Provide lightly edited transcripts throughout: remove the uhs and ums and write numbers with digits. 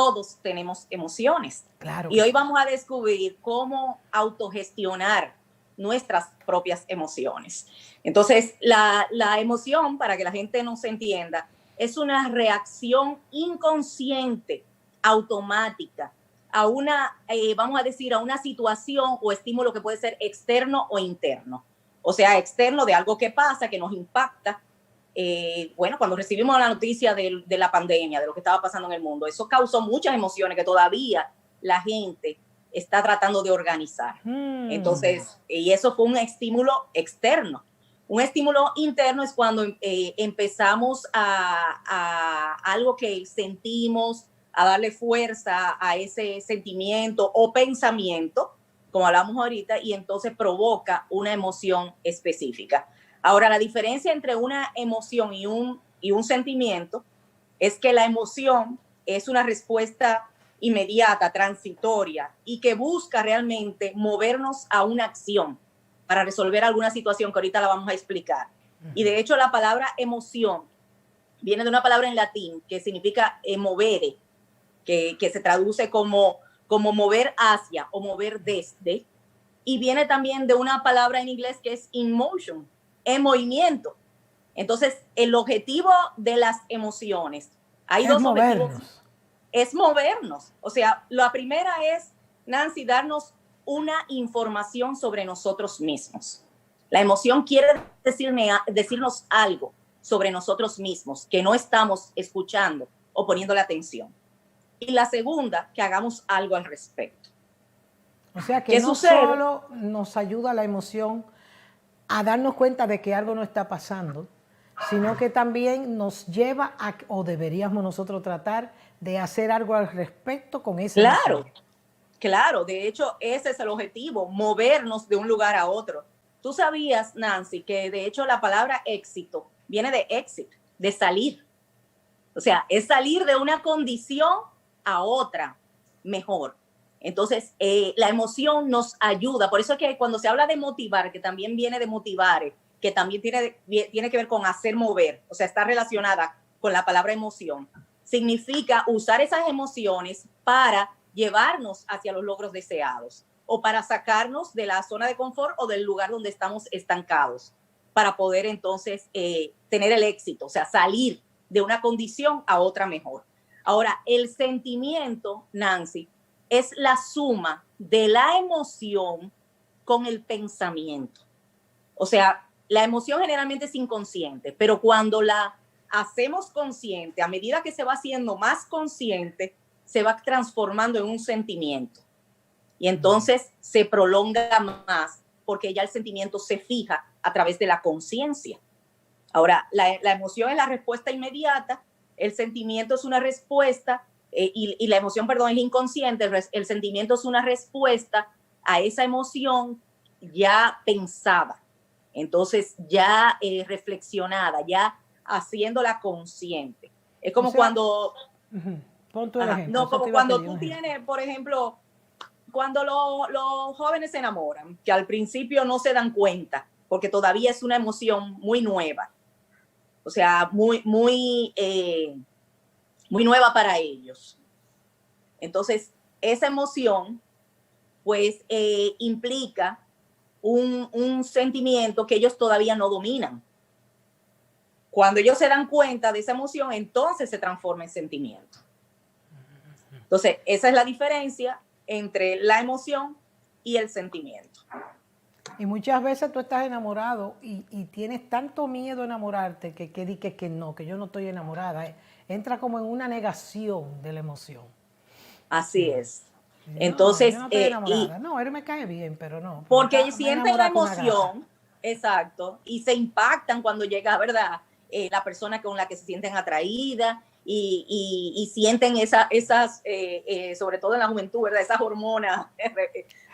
todos tenemos emociones. Claro. Y hoy vamos a descubrir cómo autogestionar nuestras propias emociones. Entonces, la emoción, para que la gente nos entienda, es una reacción inconsciente, automática, a una, vamos a decir, a una situación o estímulo que puede ser externo o interno. O sea, externo de algo que pasa, que nos impacta. Bueno, cuando recibimos la noticia de la pandemia, de lo que estaba pasando en el mundo, eso causó muchas emociones que todavía la gente está tratando de organizar. Entonces, y eso fue un estímulo externo. Un estímulo interno es cuando empezamos a algo que sentimos, a darle fuerza a ese sentimiento o pensamiento, como hablamos ahorita, y entonces provoca una emoción específica. Ahora, la diferencia entre una emoción y un sentimiento es que la emoción es una respuesta inmediata, transitoria, y que busca realmente movernos a una acción para resolver alguna situación que ahorita la vamos a explicar. Y de hecho, la palabra emoción viene de una palabra en latín que significa movere, que se traduce como mover hacia o mover desde, y viene también de una palabra en inglés que es in motion, en movimiento. Entonces, el objetivo de las emociones, hay dos objetivos. Es movernos. O sea, la primera es, Nancy, darnos una información sobre nosotros mismos. La emoción quiere decirnos algo sobre nosotros mismos que no estamos escuchando o poniéndole atención. Y la segunda, que hagamos algo al respecto. O sea, que no solo nos ayuda la emoción a darnos cuenta de que algo no está pasando, sino que también nos lleva a, o deberíamos nosotros tratar de hacer algo al respecto con esa emoción. Claro, de hecho ese es el objetivo, movernos de un lugar a otro. Tú sabías, Nancy, que de hecho la palabra éxito viene de exit, de salir. O sea, es salir de una condición a otra mejor. Entonces, la emoción nos ayuda. Por eso es que cuando se habla de motivar, que también viene de motivar, que también tiene que ver con hacer mover, o sea, está relacionada con la palabra emoción, significa usar esas emociones para llevarnos hacia los logros deseados o para sacarnos de la zona de confort o del lugar donde estamos estancados para poder entonces tener el éxito, o sea, salir de una condición a otra mejor. Ahora, el sentimiento, Nancy, es la suma de la emoción con el pensamiento. O sea, la emoción generalmente es inconsciente, pero cuando la hacemos consciente, a medida que se va haciendo más consciente, se va transformando en un sentimiento. Y entonces se prolonga más porque ya el sentimiento se fija a través de la conciencia. Ahora, la emoción es la respuesta inmediata, el sentimiento es una respuesta, y la emoción, perdón, es inconsciente, el sentimiento es una respuesta a esa emoción ya pensada, entonces ya reflexionada, ya haciéndola consciente. Es como cuando... Pon tu ejemplo. No, como cuando tú tienes, por ejemplo, cuando los jóvenes se enamoran, que al principio no se dan cuenta, porque todavía es una emoción muy nueva. O sea, muy nueva para ellos. Entonces, esa emoción, pues, implica un sentimiento que ellos todavía no dominan. Cuando ellos se dan cuenta de esa emoción, entonces se transforma en sentimiento. Entonces, esa es la diferencia entre la emoción y el sentimiento. Y muchas veces tú estás enamorado y tienes tanto miedo a enamorarte que dices que no, que yo no estoy enamorada. Entra como en una negación de la emoción. Así es. No, entonces, yo no estoy enamorada. No, él me cae bien, pero no. Porque sienten la emoción, exacto, y se impactan cuando llega, ¿verdad? La persona con la que se sienten atraídas y sienten esas, sobre todo en la juventud, ¿verdad? Esas hormonas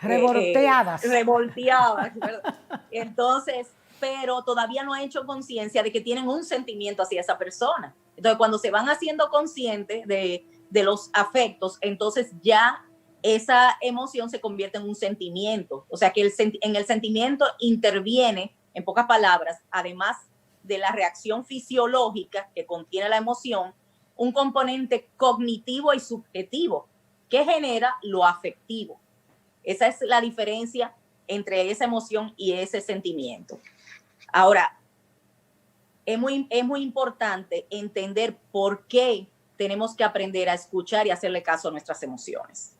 revolteadas. Revolteadas, ¿verdad? Entonces, pero todavía no han hecho conciencia de que tienen un sentimiento hacia esa persona. Entonces, cuando se van haciendo conscientes de los afectos, entonces ya esa emoción se convierte en un sentimiento. O sea, que en el sentimiento interviene, en pocas palabras, además de la reacción fisiológica que contiene la emoción, un componente cognitivo y subjetivo que genera lo afectivo. Esa es la diferencia entre esa emoción y ese sentimiento. Ahora, es muy importante entender por qué tenemos que aprender a escuchar y hacerle caso a nuestras emociones.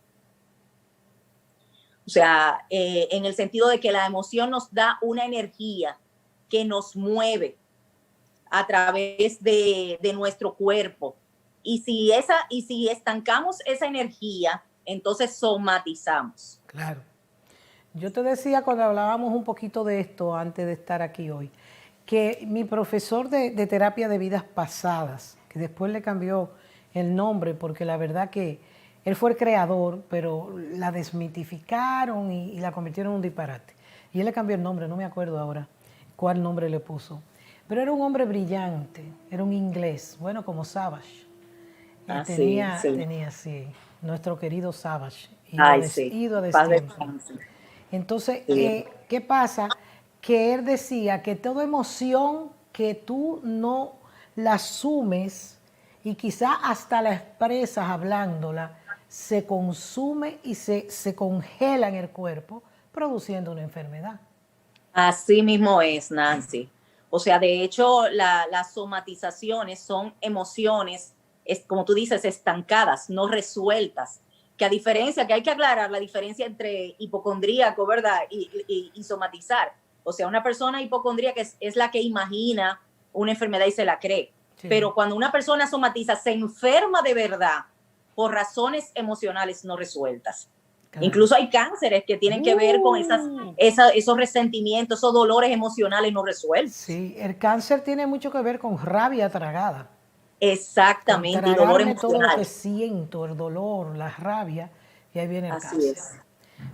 O sea, en el sentido de que la emoción nos da una energía que nos mueve a través de nuestro cuerpo. Y si estancamos esa energía, entonces somatizamos. Claro. Yo te decía cuando hablábamos un poquito de esto antes de estar aquí hoy, que mi profesor de terapia de vidas pasadas, que después le cambió el nombre porque la verdad que él fue el creador, pero la desmitificaron y la convirtieron en un disparate. Y él le cambió el nombre, no me acuerdo ahora cuál nombre le puso. Pero era un hombre brillante, era un inglés, bueno, como Savage. Tenía, sí, nuestro querido Savage, ido a destiempo. Entonces, sí. ¿Qué pasa? Que él decía que toda emoción que tú no la asumes y quizá hasta la expresas hablándola, se consume y se congela en el cuerpo, produciendo una enfermedad. Así mismo es, Nancy. O sea, de hecho, las somatizaciones son emociones, como tú dices, estancadas, no resueltas. Que a diferencia, que hay que aclarar la diferencia entre hipocondríaco, ¿verdad? Y somatizar. O sea, una persona hipocondríaca es la que imagina una enfermedad y se la cree. Sí. Pero cuando una persona somatiza, se enferma de verdad por razones emocionales no resueltas. Claro. Incluso hay cánceres que tienen que ver con esos resentimientos, esos dolores emocionales no resueltos. Sí, el cáncer tiene mucho que ver con rabia tragada. Exactamente, y dolor emocional. Todo lo que siento, el dolor, la rabia, y ahí viene el cáncer. Es.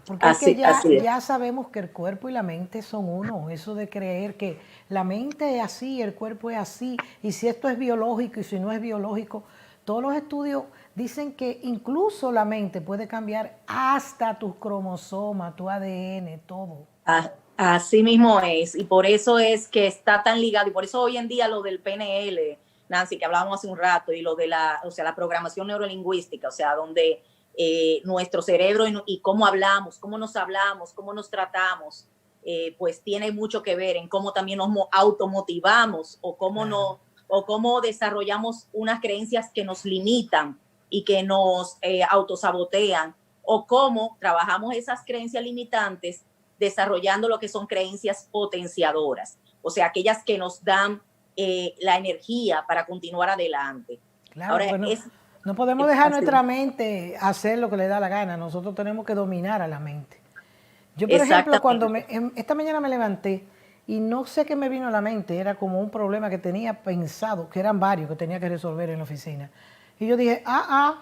Porque es que ya sabemos que el cuerpo y la mente son uno. Eso de creer que la mente es así, el cuerpo es así, y si esto es biológico y si no es biológico, todos los estudios dicen que incluso la mente puede cambiar hasta tus cromosomas, tu ADN, todo. Así mismo es, y por eso es que está tan ligado, y por eso hoy en día lo del PNL, Nancy, que hablábamos hace un rato, y lo de la programación neurolingüística, o sea, donde nuestro cerebro y cómo hablamos, cómo nos tratamos, pues tiene mucho que ver en cómo también nos automotivamos o cómo desarrollamos unas creencias que nos limitan y que nos autosabotean, o cómo trabajamos esas creencias limitantes desarrollando lo que son creencias potenciadoras, o sea, aquellas que nos dan la energía para continuar adelante. Claro, ahora, bueno, no podemos dejar nuestra mente hacer lo que le da la gana, nosotros tenemos que dominar a la mente. Yo, por ejemplo, cuando esta mañana me levanté y no sé qué me vino a la mente, era como un problema que tenía pensado, que eran varios que tenía que resolver en la oficina. Y yo dije,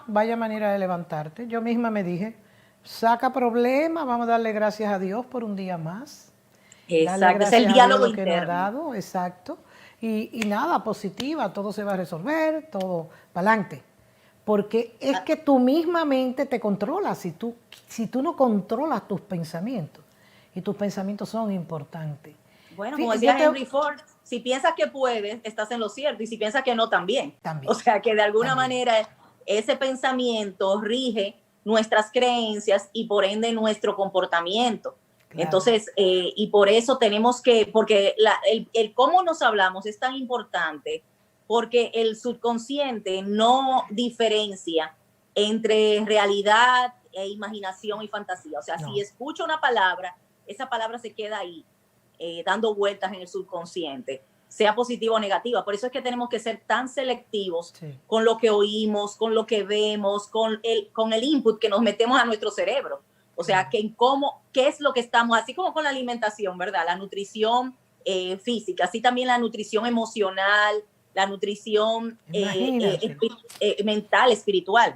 vaya manera de levantarte. Yo misma me dije, saca problemas, vamos a darle gracias a Dios por un día más. Exacto, es el diálogo interno. Que nos ha dado, exacto. Y nada, positiva, todo se va a resolver, todo para adelante. Porque es que tu misma mente te controla, si tú no controlas tus pensamientos, y tus pensamientos son importantes. Bueno, como decía Henry Ford, si piensas que puedes, estás en lo cierto, y si piensas que no, también. O sea, que de alguna manera ese pensamiento rige nuestras creencias y por ende nuestro comportamiento. Claro. Entonces, y por eso tenemos que, porque el cómo nos hablamos es tan importante, porque el subconsciente no diferencia entre realidad e imaginación y fantasía. O sea, si escucho una palabra, esa palabra se queda ahí, dando vueltas en el subconsciente, sea positiva o negativa. Por eso es que tenemos que ser tan selectivos con lo que oímos, con lo que vemos, con el input que nos metemos a nuestro cerebro. O sea, qué es lo que estamos, así como con la alimentación, ¿verdad? La nutrición física, así también la nutrición emocional, la nutrición mental, espiritual.